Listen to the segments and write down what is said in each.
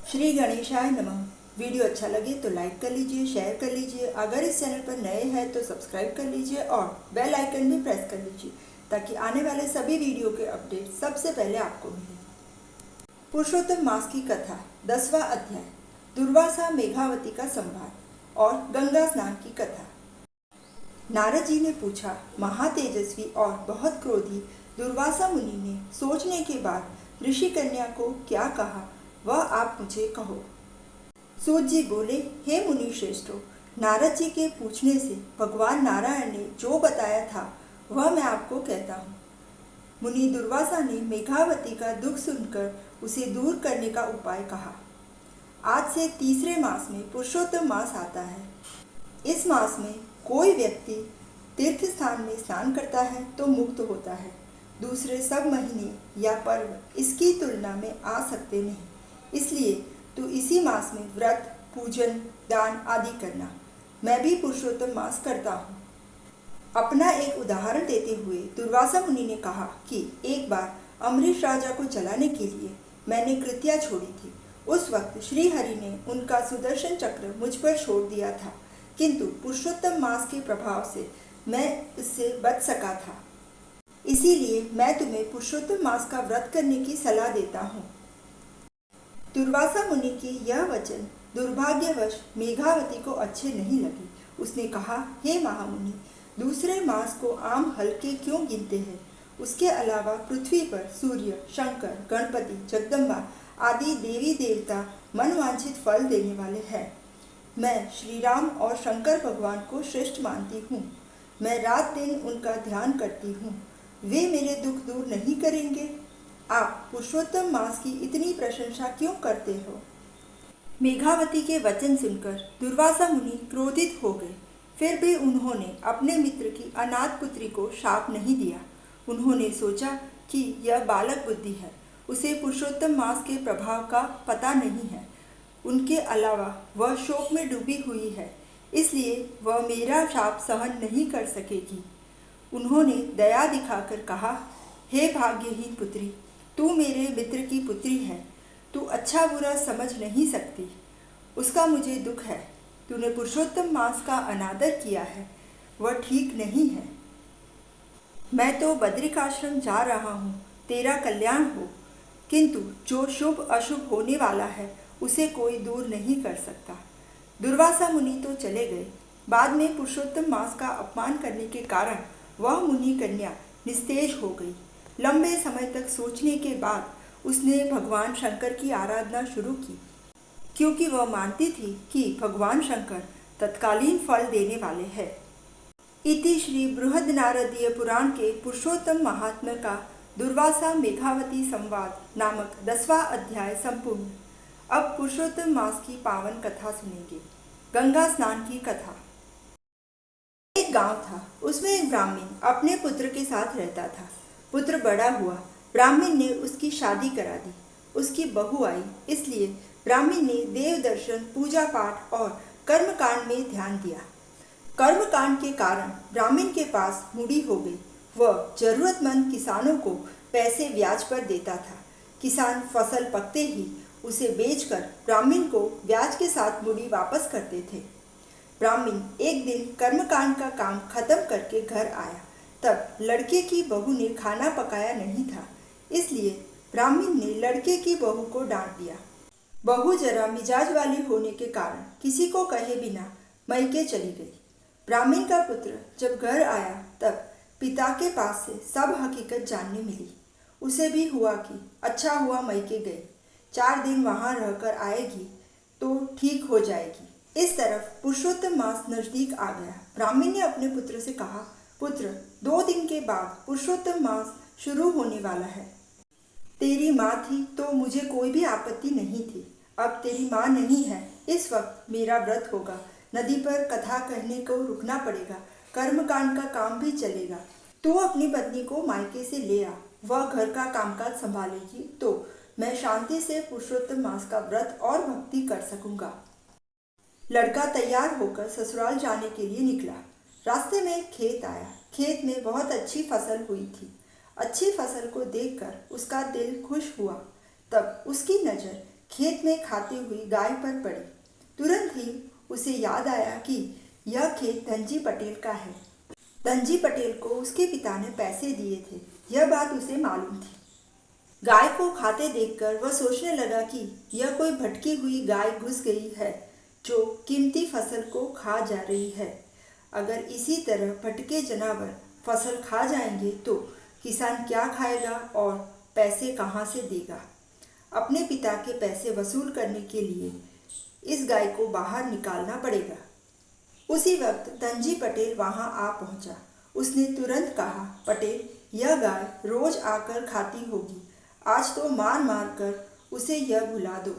श्री गणेशाय नमः। वीडियो अच्छा लगे तो लाइक कर लीजिए, शेयर कर लीजिए। अगर इस चैनल पर नए हैं तो सब्सक्राइब कर लीजिए और बेल आइकन भी प्रेस कर लीजिए ताकि आने वाले सभी वीडियो के अपडेट सबसे पहले आपको मिले। पुरुषोत्तम मास की कथा 10वां अध्याय, दुर्वासा मेघावती का संवाद और गंगा स्नान की कथा। नारद जी ने पूछा, महातेजस्वी और बहुत क्रोधी दुर्वासा मुनि ने सोचने के बाद ऋषि कन्या को क्या कहा वह आप मुझे कहो। सूत जी बोले, हे मुनि श्रेष्ठो, नारद जी के पूछने से भगवान नारायण ने जो बताया था वह मैं आपको कहता हूँ। मुनि दुर्वासा ने मेघावती का दुख सुनकर उसे दूर करने का उपाय कहा। आज से तीसरे मास में पुरुषोत्तम मास आता है। इस मास में कोई व्यक्ति तीर्थ स्थान में स्नान करता है तो मुक्त होता है। दूसरे सब महीने या पर्व इसकी तुलना में आ सकते नहीं। इसलिए तो इसी मास में व्रत, पूजन, दान आदि करना। मैं भी पुरुषोत्तम मास करता हूँ। अपना एक उदाहरण देते हुए दुर्वासा मुनि ने कहा कि एक बार अमरीश राजा को जलाने के लिए मैंने कृत्या छोड़ी थी। उस वक्त श्री हरि ने उनका सुदर्शन चक्र मुझ पर छोड़ दिया था, किंतु पुरुषोत्तम मास के प्रभाव से मैं इससे बच सका था। इसीलिए मैं तुम्हें पुरुषोत्तम मास का व्रत करने की सलाह देता हूँ। दुर्वासा मुनि की यह वचन दुर्भाग्यवश मेघावती को अच्छे नहीं लगे। उसने कहा, हे महामुनि, दूसरे मास को आम हल्के क्यों गिनते हैं? उसके अलावा पृथ्वी पर सूर्य, शंकर, गणपति, जगदम्बा आदि देवी देवता मनवांछित फल देने वाले हैं। मैं श्री राम और शंकर भगवान को श्रेष्ठ मानती हूँ। मैं रात दिन उनका ध्यान करती हूँ। वे मेरे दुख दूर नहीं करेंगे। आप पुरुषोत्तम मास की इतनी प्रशंसा क्यों करते हो? मेघावती के वचन सुनकर दुर्वासा मुनि क्रोधित हो गए। फिर भी उन्होंने अपने मित्र की अनाथ पुत्री को शाप नहीं दिया। उन्होंने सोचा कि यह बालक बुद्धि है, उसे पुरुषोत्तम मास के प्रभाव का पता नहीं है। उनके अलावा वह शोक में डूबी हुई है, इसलिए वह मेरा शाप सहन नहीं कर सकेगी। उन्होंने दया दिखाकर कहा, हे भाग्यहीन पुत्री, तू मेरे मित्र की पुत्री है। तू अच्छा बुरा समझ नहीं सकती। उसका मुझे दुख है। तूने पुरुषोत्तम मास का अनादर किया है, वह ठीक नहीं है। मैं तो बद्रिकाश्रम जा रहा हूँ, तेरा कल्याण हो, किंतु जो शुभ अशुभ होने वाला है उसे कोई दूर नहीं कर सकता। दुर्वासा मुनि तो चले गए। बाद में पुरुषोत्तम मास का अपमान करने के कारण वह मुनि कन्या निस्तेज हो गई। लंबे समय तक सोचने के बाद उसने भगवान शंकर की आराधना शुरू की, क्योंकि वह मानती थी कि भगवान शंकर तत्कालीन फल देने वाले हैं। इति श्री बृहदनारदीय पुराण के पुरुषोत्तम महात्म्य का दुर्वासा मेघावती संवाद नामक 10वां अध्याय संपूर्ण। अब पुरुषोत्तम मास की पावन कथा सुनेंगे। गंगा स्नान की कथा। एक गांव था, उसमें एक ब्राह्मण अपने पुत्र के साथ रहता था। पुत्र बड़ा हुआ, ब्राह्मण ने उसकी शादी करा दी। उसकी बहू आई, इसलिए ब्राह्मण ने देव दर्शन, पूजा पाठ और कर्मकांड में ध्यान दिया। कर्मकांड के कारण ब्राह्मण के पास मूढ़ी हो गई। वह जरूरतमंद किसानों को पैसे ब्याज पर देता था। किसान फसल पकते ही उसे बेचकर ब्राह्मण को ब्याज के साथ मूढ़ी वापस करते थे। ब्राह्मण एक दिन कर्मकांड का काम खत्म करके घर आया। तब लड़के की बहू ने खाना पकाया नहीं था, इसलिए ब्राह्मण ने लड़के की बहू को डांट दिया। बहू जरा मिजाज वाली होने के कारण किसी को कहे बिना मैके चली गई। ब्राह्मण का पुत्र जब घर आया तब पिता के पास से सब हकीकत जानने मिली। उसे भी हुआ कि अच्छा हुआ मैके गई, 4 दिन वहां रहकर आएगी तो ठीक हो जाएगी। इस तरफ पुरुषोत्तम मास नजदीक आ गया। ब्राह्मण ने अपने पुत्र से कहा, पुत्र, 2 दिन के बाद पुरुषोत्तम मास शुरू होने वाला है। तेरी माँ थी तो मुझे कोई भी आपत्ति नहीं थी। अब तेरी माँ नहीं है, इस वक्त मेरा व्रत होगा। नदी पर कथा कहने को रुकना पड़ेगा। कर्मकांड का काम भी चलेगा। तू अपनी पत्नी को मायके से ले आ, वह घर का कामकाज संभालेगी तो मैं शांति से पुरुषोत्तम मास का व्रत और भक्ति कर सकूंगा। लड़का तैयार होकर ससुराल जाने के लिए निकला। रास्ते में एक खेत आया। खेत में बहुत अच्छी फसल हुई थी। अच्छी फसल को देखकर उसका दिल खुश हुआ। तब उसकी नज़र खेत में खाती हुई गाय पर पड़ी। तुरंत ही उसे याद आया कि यह खेत धनजी पटेल का है। धनजी पटेल को उसके पिता ने पैसे दिए थे, यह बात उसे मालूम थी। गाय को खाते देखकर वह सोचने लगा कि यह कोई भटकी हुई गाय घुस गई है जो कीमती फसल को खा जा रही है। अगर इसी तरह भटके जानवर फसल खा जाएंगे तो किसान क्या खाएगा और पैसे कहाँ से देगा। अपने पिता के पैसे वसूल करने के लिए इस गाय को बाहर निकालना पड़ेगा। उसी वक्त धनजी पटेल वहां आ पहुंचा। उसने तुरंत कहा, पटेल, यह गाय रोज आकर खाती होगी, आज तो मार मार कर उसे यह भुला दो।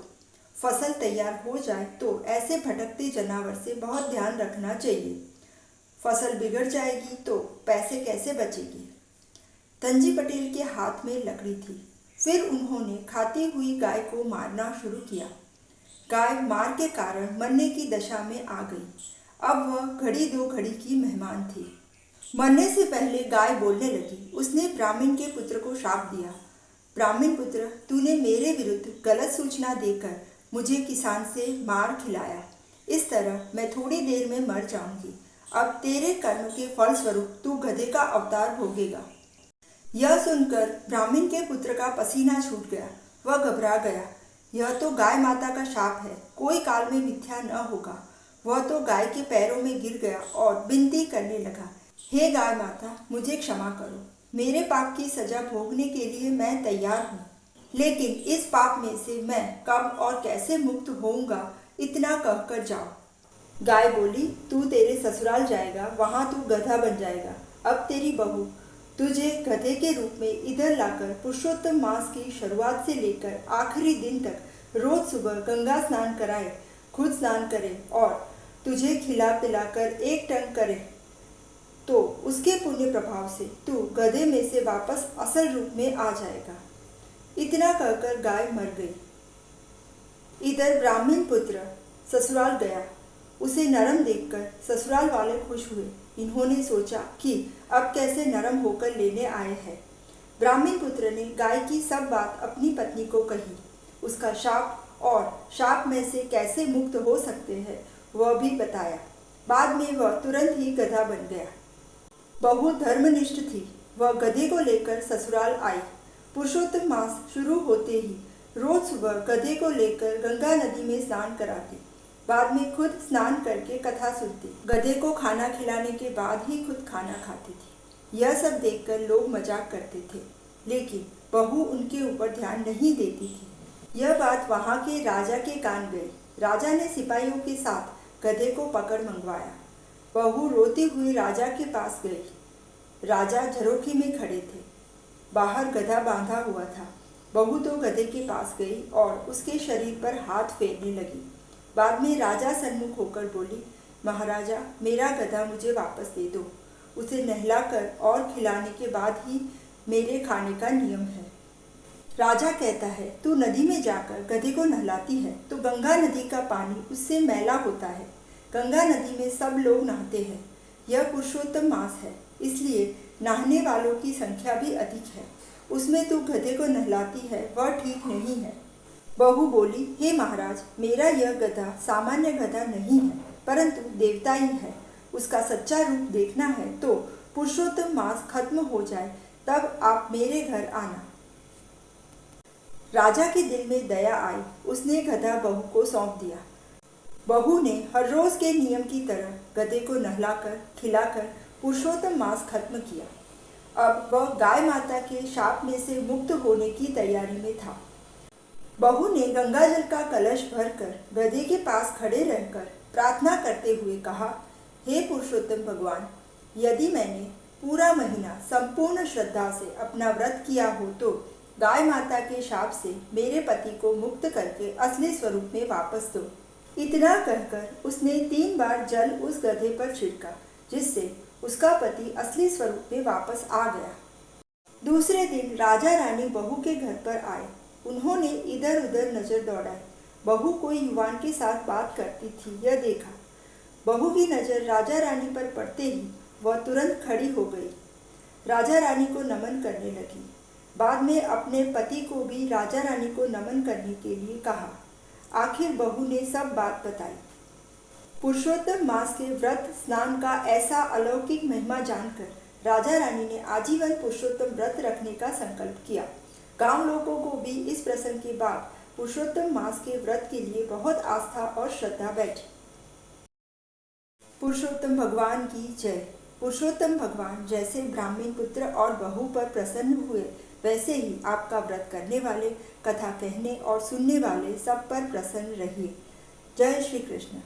फसल तैयार हो जाए तो ऐसे भटकते जानवर से बहुत ध्यान रखना चाहिए। फसल बिगड़ जाएगी तो पैसे कैसे बचेगी। धनजी पटेल के हाथ में लकड़ी थी। फिर उन्होंने खाती हुई गाय को मारना शुरू किया। गाय मार के कारण मरने की दशा में आ गई। अब वह घड़ी दो घड़ी की मेहमान थी। मरने से पहले गाय बोलने लगी। उसने ब्राह्मण के पुत्र को श्राप दिया, ब्राह्मण पुत्र, तूने मेरे विरुद्ध गलत सूचना देकर मुझे किसान से मार खिलाया। इस तरह मैं थोड़ी देर में मर जाऊंगी। अब तेरे कर्म के फलस्वरूप तू गधे का अवतार भोगेगा। यह सुनकर ब्राह्मण के पुत्र का पसीना छूट गया। वह घबरा गया। यह तो गाय माता का शाप है, कोई काल में मिथ्या न होगा। वह तो गाय के पैरों में गिर गया और विनती करने लगा, हे गाय माता, मुझे क्षमा करो। मेरे पाप की सजा भोगने के लिए मैं तैयार हूँ, लेकिन इस पाप में से मैं कब और कैसे मुक्त होऊंगा, इतना कहकर जाओ। गाय बोली, तू तेरे ससुराल जाएगा, वहां तू गधा बन जाएगा। अब तेरी बहू तुझे गधे के रूप में इधर लाकर पुरुषोत्तम मास की शुरुआत से लेकर आखिरी दिन तक रोज सुबह गंगा स्नान कराए, खुद स्नान करे और तुझे खिला पिलाकर एक टंग करे तो उसके पुण्य प्रभाव से तू गधे में से वापस असल रूप में आ जाएगा। इतना कहकर गाय मर गई। इधर ब्राह्मण पुत्र ससुराल गया। उसे नरम देखकर ससुराल वाले खुश हुए। इन्होंने सोचा कि अब कैसे नरम होकर लेने आए हैं। ब्राह्मण पुत्र ने गाय की सब बात अपनी पत्नी को कही। उसका शाप और शाप में से कैसे मुक्त हो सकते हैं वह भी बताया। बाद में वह तुरंत ही गधा बन गया। बहू धर्मनिष्ठ थी। वह गधे को लेकर ससुराल आई। पुरुषोत्तम मास शुरू होते ही रोज सुबह गधे को लेकर गंगा नदी में स्नान कराती। बाद में खुद स्नान करके कथा सुनती। गधे को खाना खिलाने के बाद ही खुद खाना खाती थी। यह सब देखकर लोग मजाक करते थे, लेकिन बहू उनके ऊपर ध्यान नहीं देती थी। यह बात वहां के राजा के कान गई। राजा ने सिपाहियों के साथ गधे को पकड़ मंगवाया। बहू रोती हुई राजा के पास गई। राजा झरोखे में खड़े थे। बाहर गधा बांधा हुआ था। बहू तो गधे के पास गई और उसके शरीर पर हाथ फेरने लगी। बाद में राजा सन्मुख होकर बोली, महाराजा, मेरा गधा मुझे वापस दे दो। उसे नहलाकर और खिलाने के बाद ही मेरे खाने का नियम है। राजा कहता है, तू नदी में जाकर गधे को नहलाती है तो गंगा नदी का पानी उससे मैला होता है। गंगा नदी में सब लोग नहाते हैं। यह पुरुषोत्तम मास है, इसलिए नहाने वालों की संख्या भी अधिक है। उसमें तू गधे को नहलाती है, वह ठीक नहीं है। बहू बोली, हे महाराज, मेरा यह गधा सामान्य गधा नहीं है, परंतु देवता ही है। उसका सच्चा रूप देखना है तो पुरुषोत्तम मास खत्म हो जाए तब आप मेरे घर आना। राजा के दिल में दया आई। उसने गधा बहू को सौंप दिया। बहू ने हर रोज के नियम की तरह गधे को नहलाकर खिलाकर पुरुषोत्तम मास खत्म किया। अब वह गाय माता के शाप में से मुक्त होने की तैयारी में था। बहू ने गंगा जल का कलश भरकर गधे के पास खड़े रहकर प्रार्थना करते हुए कहा, हे पुरुषोत्तम भगवान, यदि मैंने पूरा महीना संपूर्ण श्रद्धा से अपना व्रत किया हो तो गाय माता के शाप से मेरे पति को मुक्त करके असली स्वरूप में वापस दो। इतना कहकर उसने 3 बार जल उस गधे पर छिड़का, जिससे उसका पति असली स्वरूप में वापस आ गया। दूसरे दिन राजा रानी बहू के घर पर आए। उन्होंने इधर उधर नजर दौड़ाई। बहू कोई युवान के साथ बात करती थी, यह देखा। बहू की नजर राजा रानी पर पड़ते ही वह तुरंत खड़ी हो गई। राजा रानी को नमन करने लगी। बाद में अपने पति को भी राजा रानी को नमन करने के लिए कहा। आखिर बहू ने सब बात बताई। पुरुषोत्तम मास के व्रत स्नान का ऐसा अलौकिक महिमा जानकर राजा रानी ने आजीवन पुरुषोत्तम व्रत रखने का संकल्प किया। गांव लोगों को भी इस प्रसंग के बाद पुरुषोत्तम मास के व्रत के लिए बहुत आस्था और श्रद्धा बैठी। पुरुषोत्तम भगवान की जय। पुरुषोत्तम भगवान जैसे ब्राह्मण पुत्र और बहू पर प्रसन्न हुए, वैसे ही आपका व्रत करने वाले, कथा कहने और सुनने वाले सब पर प्रसन्न रहिए। जय श्री कृष्ण।